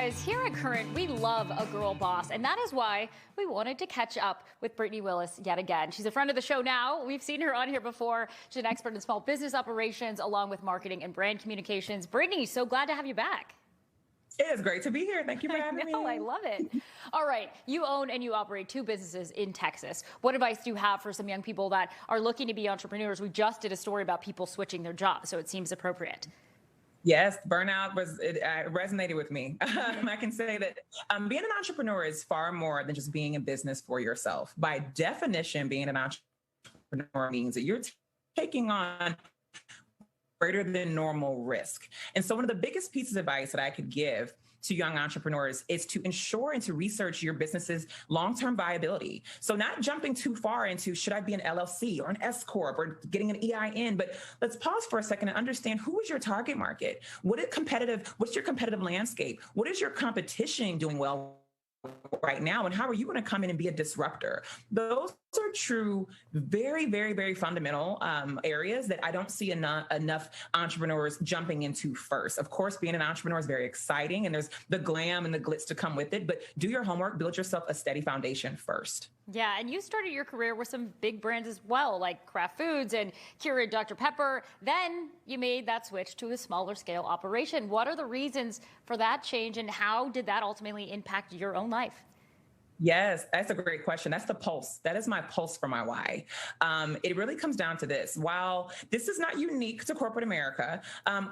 guys, here at Current, we love a girl boss, and that is why we wanted to catch up with Brittany Willis yet again. She's a friend of the show now. We've seen her on here before. She's an expert in small business operations, along with marketing and brand communications. Brittany, so glad to have you back. It is great to be here. Thank you for having me. I love it. All right. You own and you operate 2 businesses in Texas. What advice do you have for some young people that are looking to be entrepreneurs? We just did a story about people switching their jobs, so it seems appropriate. Yes, burnout resonated with me. I can say that being an entrepreneur is far more than just being in business for yourself. By definition, being an entrepreneur means that you're taking on greater than normal risk. And so one of the biggest pieces of advice that I could give to young entrepreneurs is to ensure and to research your business's long-term viability. So not jumping too far into, should I be an LLC or an S Corp or getting an EIN, but let's pause for a second and understand, who is your target market? What's your competitive landscape? What is your competition doing well right now, and how are you going to come in and be a disruptor? Those are true, very, very, very fundamental areas that I don't see enough entrepreneurs jumping into first. Of course, being an entrepreneur is very exciting, and there's the glam and the glitz to come with it, but do your homework, build yourself a steady foundation first. Yeah, and you started your career with some big brands as well, like Kraft Foods and Keurig Dr. Pepper. Then you made that switch to a smaller scale operation. What are the reasons for that change, and how did that ultimately impact your own life? Yes, that's a great question. That's the pulse. That is my pulse for my why. It really comes down to this. While this is not unique to corporate America,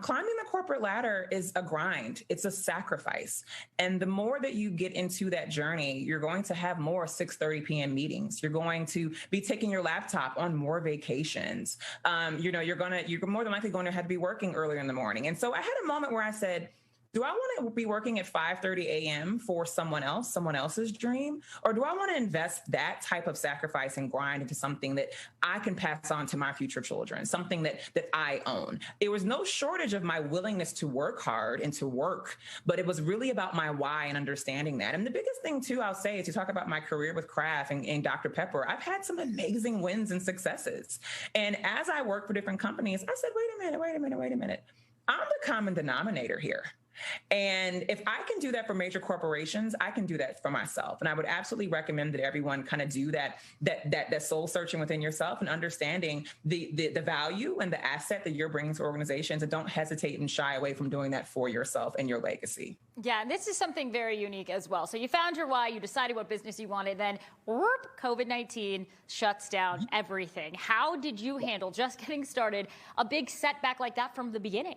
climbing the corporate ladder is a grind. It's a sacrifice. And the more that you get into that journey, you're going to have more 6:30 p.m. meetings. You're going to be taking your laptop on more vacations. You're more than likely going to have to be working earlier in the morning. And so I had a moment where I said, do I want to be working at 5:30 a.m. for someone else's dream? Or do I want to invest that type of sacrifice and grind into something that I can pass on to my future children, something that I own? There was no shortage of my willingness to work hard and to work, but it was really about my why and understanding that. And the biggest thing, too, I'll say, is you talk about my career with Kraft and Dr. Pepper, I've had some amazing wins and successes. And as I work for different companies, I said, wait a minute. I'm the common denominator here. And if I can do that for major corporations, I can do that for myself. And I would absolutely recommend that everyone kind of do that soul searching within yourself and understanding the value and the asset that you're bringing to organizations, and don't hesitate and shy away from doing that for yourself and your legacy. Yeah, and this is something very unique as well. So you found your why, you decided what business you wanted, then whoop, COVID-19 shuts down everything. How did you handle just getting started, a big setback like that from the beginning?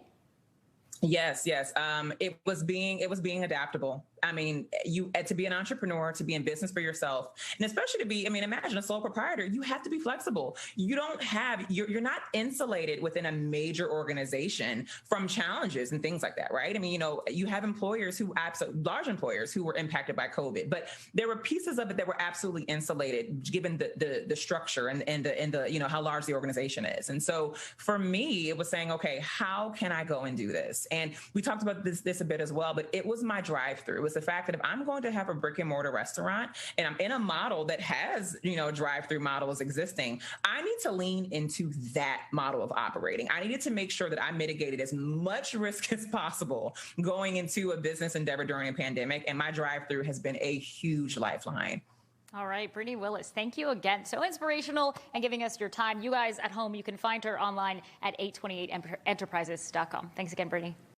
Yes. It was being adaptable. I mean, to be an entrepreneur, to be in business for yourself, and especially to be, imagine a sole proprietor, you have to be flexible. You're not insulated within a major organization from challenges and things like that, right? You have large employers who were impacted by COVID, but there were pieces of it that were absolutely insulated given the structure and the how large the organization is. And so for me, it was saying, okay, how can I go and do this? And we talked about this a bit as well, but it was my drive-through. It was the fact that if I'm going to have a brick and mortar restaurant and I'm in a model that has, drive-through models existing, I need to lean into that model of operating. I needed to make sure that I mitigated as much risk as possible going into a business endeavor during a pandemic. And my drive-through has been a huge lifeline. All right, Brittany Willis, thank you again. So inspirational and giving us your time. You guys at home, you can find her online at 828enterprises.com. Thanks again, Brittany.